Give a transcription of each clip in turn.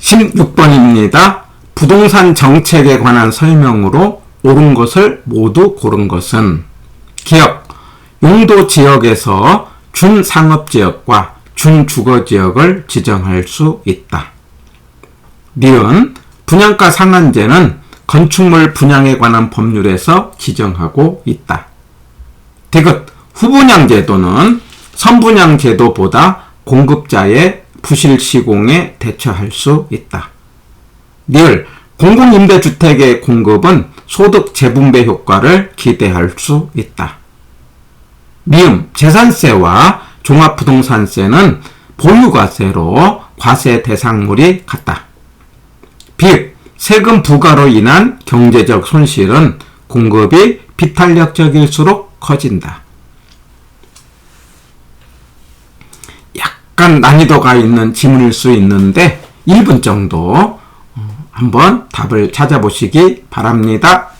16번입니다. 부동산 정책에 관한 설명으로 옳은 것을 모두 고른 것은 기억, 용도 지역에서 준상업지역과 준주거지역을 지정할 수 있다. 니은, 분양가 상한제는 건축물 분양에 관한 법률에서 지정하고 있다. 디귿, 후분양제도는 선분양제도보다 공급자의 부실 시공에 대처할 수 있다. 니을, 공공임대주택의 공급은 소득 재분배 효과를 기대할 수 있다. 미음, 재산세와 종합부동산세는 보유과세로 과세 대상물이 같다. 비읍, 세금 부과로 인한 경제적 손실은 공급이 비탄력적일수록 커진다. 약간 난이도가 있는 지문일 수 있는데 1분 정도 한번 답을 찾아보시기 바랍니다.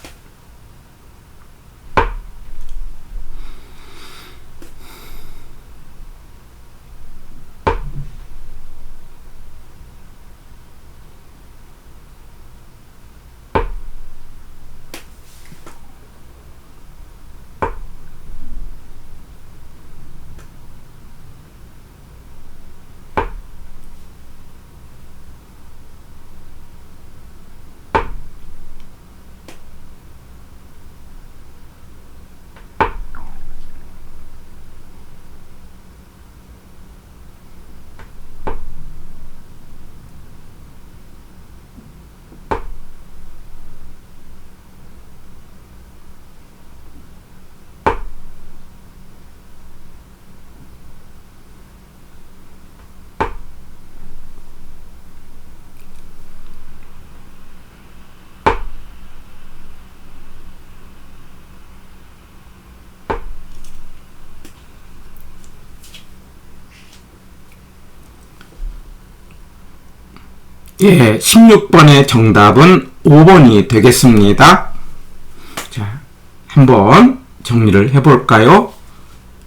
예, 16번의 정답은 5번이 되겠습니다. 자, 한번 정리를 해볼까요?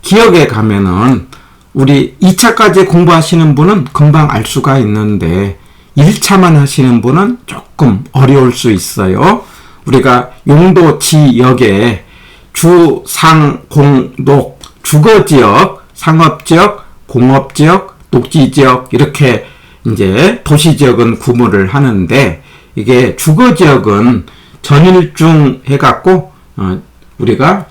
기억에 가면은 우리 2차까지 공부하시는 분은 금방 알 수가 있는데 1차만 하시는 분은 조금 어려울 수 있어요. 우리가 용도 지역에 주, 상, 공, 녹, 주거지역, 상업지역, 공업지역, 녹지지역 이렇게 이제 도시지역은 구분을 하는데 이게 주거지역은 전일중 해갖고 우리가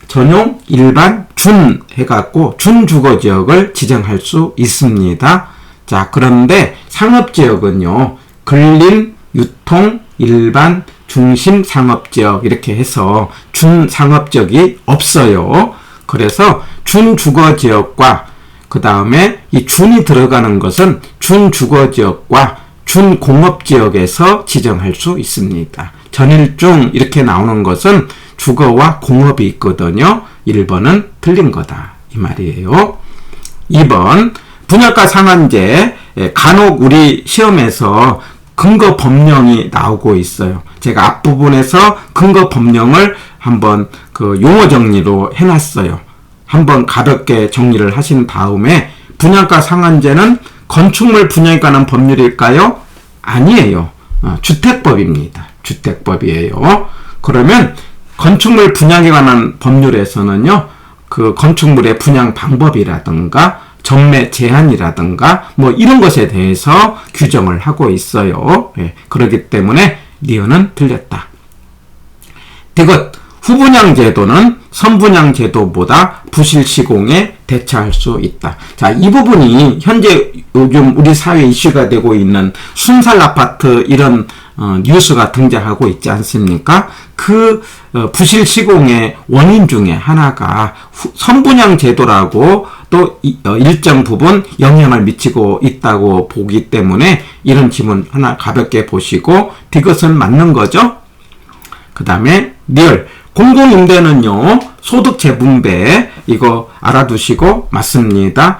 전용, 일반, 준 해갖고 준주거지역을 지정할 수 있습니다. 자, 그런데 상업지역은요 근린, 유통, 일반, 중심 상업지역 이렇게 해서 준상업지역이 없어요. 그래서 준주거지역과 그 다음에 이 준이 들어가는 것은 준주거지역과 준공업지역에서 지정할 수 있습니다. 전일중 이렇게 나오는 것은 주거와 공업이 있거든요. 1번은 틀린 거다 이 말이에요. 2번, 분양가 상한제 간혹 우리 시험에서 근거 법령이 나오고 있어요. 제가 앞부분에서 근거 법령을 한번 그 용어 정리로 해놨어요. 한번 가볍게 정리를 하신 다음에 분양가 상한제는 건축물 분양에 관한 법률일까요? 아니에요. 주택법입니다. 주택법이에요. 그러면 건축물 분양에 관한 법률에서는요, 그 건축물의 분양 방법이라든가 전매 제한이라든가 뭐 이런 것에 대해서 규정을 하고 있어요. 예, 그렇기 때문에 니은은 틀렸다. 디귿, 후분양 제도는 선분양 제도보다 부실 시공에 대처할 수 있다. 자, 이 부분이 현재 요즘 우리 사회 이슈가 되고 있는 순살 아파트 이런 뉴스가 등장하고 있지 않습니까? 그 부실 시공의 원인 중에 하나가 선분양 제도라고 또 일정 부분 영향을 미치고 있다고 보기 때문에 이런 지문 하나 가볍게 보시고 디귿은 맞는 거죠. 그 다음에 리얼, 공공임대는요 소득 재분배 이거 알아두시고 맞습니다.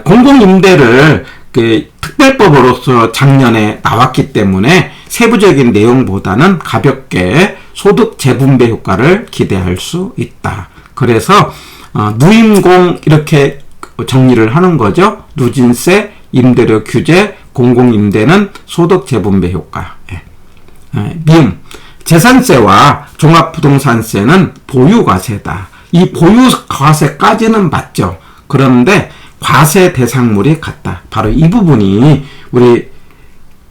공공임대를 그 특별법으로서 작년에 나왔기 때문에 세부적인 내용보다는 가볍게 소득 재분배 효과를 기대할 수 있다. 그래서 누임공 이렇게 정리를 하는 거죠. 누진세, 임대료 규제, 공공임대는 소득 재분배 효과. 미음, 재산세와 종합부동산세는 보유과세다. 이 보유과세까지는 맞죠. 그런데 과세 대상물이 같다. 바로 이 부분이 우리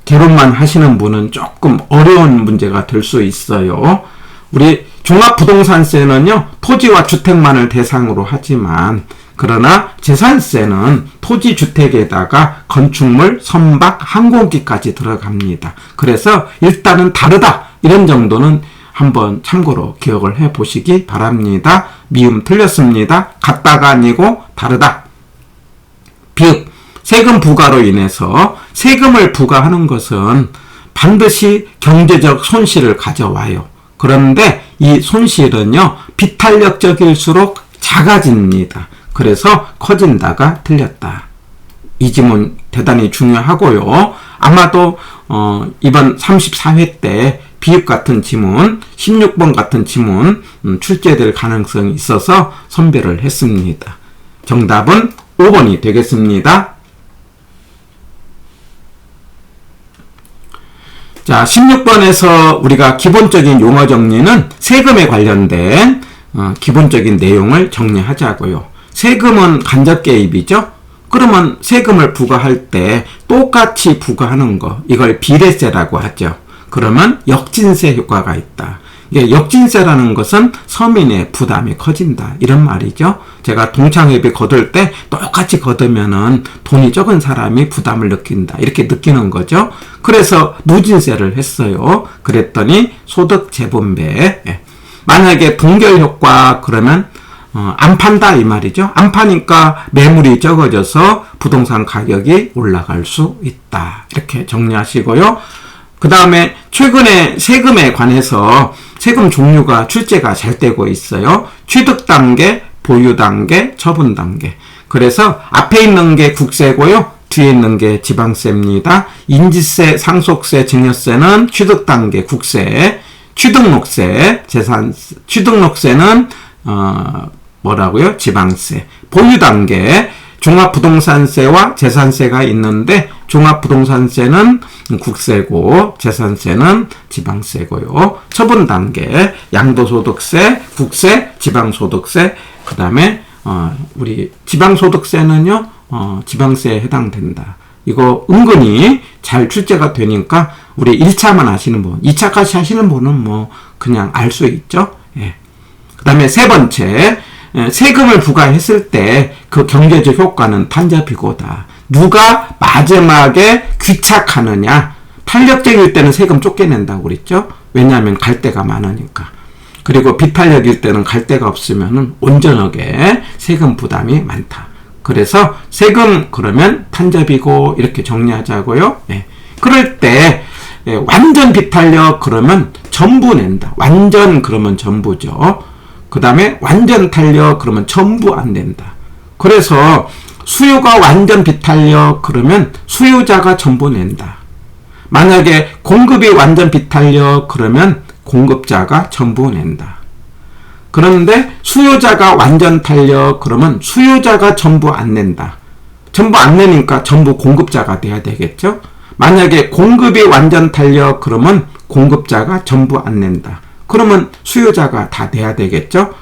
결혼만 하시는 분은 조금 어려운 문제가 될 수 있어요. 우리 종합부동산세는요, 토지와 주택만을 대상으로 하지만, 그러나 재산세는 토지, 주택에다가 건축물, 선박, 항공기까지 들어갑니다. 그래서 일단은 다르다. 이런 정도는 한번 참고로 기억을 해 보시기 바랍니다. 미음 틀렸습니다. 같다가 아니고 다르다. 비읍, 세금 부과로 인해서 세금을 부과하는 것은 반드시 경제적 손실을 가져와요. 그런데 이 손실은요, 비탄력적일수록 작아집니다. 그래서 커진다가 틀렸다. 이 지문 대단히 중요하고요. 아마도 이번 34회 때 비읍 같은 지문, 16번 같은 지문 출제될 가능성이 있어서 선별을 했습니다. 정답은 5번이 되겠습니다. 자, 16번에서 우리가 기본적인 용어 정리는 세금에 관련된 기본적인 내용을 정리하자고요. 세금은 간접 개입이죠. 그러면 세금을 부과할 때 똑같이 부과하는 거, 이걸 비례세라고 하죠. 그러면 역진세 효과가 있다. 이게 역진세라는 것은 서민의 부담이 커진다, 이런 말이죠. 제가 동창회비 거둘 때 똑같이 거두면은 돈이 적은 사람이 부담을 느낀다, 이렇게 느끼는 거죠. 그래서 누진세를 했어요. 그랬더니 소득 재분배. 만약에 동결 효과, 그러면 안 판다, 이 말이죠. 안 파니까 매물이 적어져서 부동산 가격이 올라갈 수 있다, 이렇게 정리하시고요. 그 다음에 최근에 세금에 관해서 세금 종류가 출제가 잘 되고 있어요. 취득 단계, 보유 단계, 처분 단계. 그래서 앞에 있는 게 국세고요, 뒤에 있는 게 지방세입니다. 인지세, 상속세, 증여세는 취득 단계 국세, 취득록세, 취득록세는 뭐라고요? 지방세. 보유 단계, 종합부동산세와 재산세가 있는데 종합부동산세는 국세고 재산세는 지방세고요. 처분 단계, 양도소득세, 국세, 지방소득세. 그 다음에 우리 지방소득세는요, 지방세에 해당된다. 이거 은근히 잘 출제가 되니까 우리 1차만 하시는 분, 2차까지 하시는 분은 뭐 그냥 알 수 있죠. 예. 그 다음에 세 번째, 세금을 부과했을 때 그 경제적 효과는 탄저비고다. 누가 마지막에 귀착하느냐. 탄력적일 때는 세금 쫓겨낸다고 그랬죠. 왜냐하면 갈 데가 많으니까. 그리고 비탄력일 때는 갈 데가 없으면 온전하게 세금 부담이 많다. 그래서 세금 그러면 탄저비고, 이렇게 정리하자고요. 네. 그럴 때 완전 비탄력 그러면 전부 낸다. 완전 그러면 전부죠. 그 다음에 완전 탄력 그러면 전부 안 된다. 그래서 수요가 완전 비탄력 그러면 수요자가 전부 낸다. 만약에 공급이 완전 비탄력 그러면 공급자가 전부 낸다. 그런데 수요자가 완전 탄력 그러면 수요자가 전부 안 낸다. 전부 안 내니까 전부 공급자가 돼야 되겠죠. 만약에 공급이 완전 탄력 그러면 공급자가 전부 안 낸다. 그러면 수요자가 다 내야 되겠죠.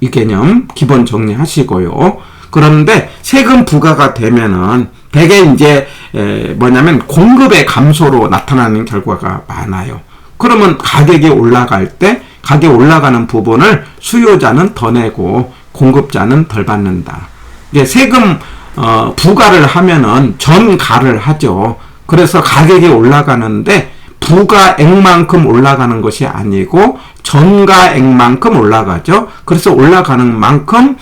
이 개념 기본 정리하시고요. 그런데 세금 부과가 되면은 대개 이제 뭐냐면 공급의 감소로 나타나는 결과가 많아요. 그러면 가격이 올라갈 때 가격이 올라가는 부분을 수요자는 더 내고 공급자는 덜 받는다. 이게 세금 부과를 하면은 전가를 하죠. 그래서 가격이 올라가는데 부가액만큼 올라가는 것이 아니고 전가액만큼 올라가죠. 그래서 올라가는 만큼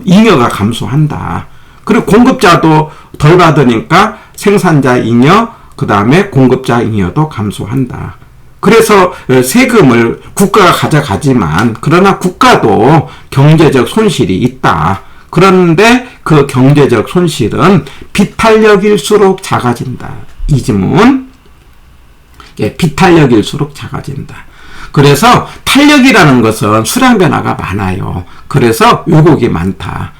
잉여가 감소한다. 그리고 공급자도 덜 받으니까 생산자 잉여, 그 다음에 공급자 잉여도 감소한다. 그래서 세금을 국가가 가져가지만 그러나 국가도 경제적 손실이 있다. 그런데 그 경제적 손실은 비탄력일수록 작아진다. 이 지문. 비탄력일수록 작아진다. 그래서 탄력이라는 것은 수량 변화가 많아요. 그래서 왜곡이 많다.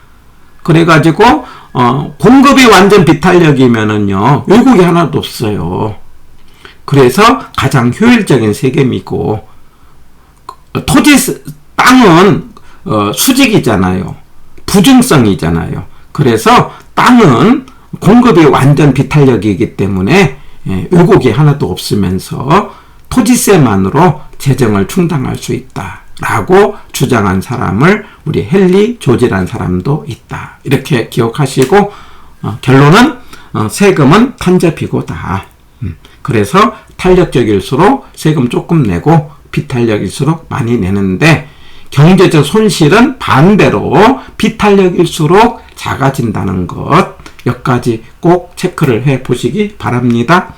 그래가지고 공급이 완전 비탄력이면은요 왜곡이 하나도 없어요. 그래서 가장 효율적인 세금이고, 땅은 수직이잖아요. 부중성이잖아요. 그래서 땅은 공급이 완전 비탄력이기 때문에 왜곡이 하나도 없으면서 토지세만으로 재정을 충당할 수 있다라고 주장한 사람을 우리 헨리 조지라는 사람도 있다. 이렇게 기억하시고 결론은 세금은 탄저비고다. 그래서 탄력적일수록 세금 조금 내고 비탄력일수록 많이 내는데 경제적 손실은 반대로 비탄력일수록 작아진다는 것, 여기까지 꼭 체크를 해 보시기 바랍니다.